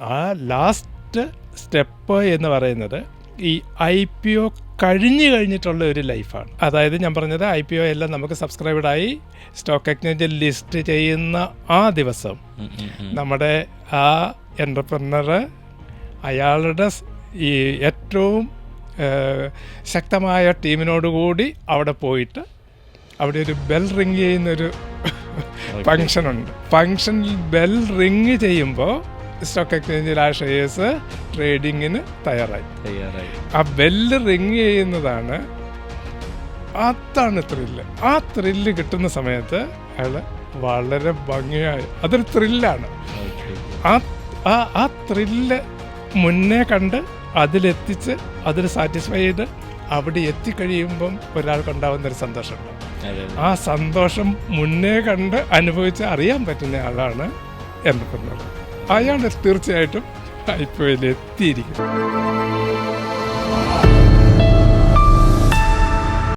ആ last step എന്ന് പറയുന്നത് ഈ IPO കഴിഞ്ഞിട്ടുള്ള ഒരു ലൈഫാണ്. അതായത് ഞാൻ പറഞ്ഞത് IPO എല്ലാം നമുക്ക് സബ്സ്ക്രൈബഡായി സ്റ്റോക്ക് എക്സ്ചേഞ്ചിൽ ലിസ്റ്റ് ചെയ്യുന്ന ആ ദിവസം നമ്മുടെ ആ എൻ്റർപ്രനർ അയാളുടെ ഈ ഏറ്റവും ശക്തമായ ടീമിനോടുകൂടി അവിടെ പോയിട്ട് അവിടെ ഒരു ബെൽ റിങ് ചെയ്യുന്നൊരു ഫങ്ഷനുണ്ട്. ഫങ്ഷനിൽ ബെൽ റിങ് ചെയ്യുമ്പോൾ സ്റ്റോക്ക് എക്സ്ചേഞ്ചിൽ ആ ഷെയർസ് ട്രേഡിങ്ങിന് തയ്യാറായി. ആ ബെല്ല് റിങ് ചെയ്യുന്നതാണ്, അതാണ് ത്രില്ല്. ആ ത്രില്ല് കിട്ടുന്ന സമയത്ത് അയാൾ വളരെ ഭംഗിയായി, അതൊരു ത്രില്ലാണ്. ആ ത്രില്ല് മുന്നേ കണ്ട് അതിലെത്തിച്ച് അതിൽ സാറ്റിസ്ഫൈ ചെയ്ത് അവിടെ എത്തിക്കഴിയുമ്പം ഒരാൾക്കുണ്ടാവുന്നൊരു സന്തോഷമുണ്ട്. ആ സന്തോഷം മുന്നേ കണ്ട് അനുഭവിച്ച് അറിയാൻ പറ്റുന്ന ആളാണ് എൻ്റർപ്രനർ. അയാൾ തീർച്ചയായിട്ടും IPOയിൽ എത്തിയിരിക്കും.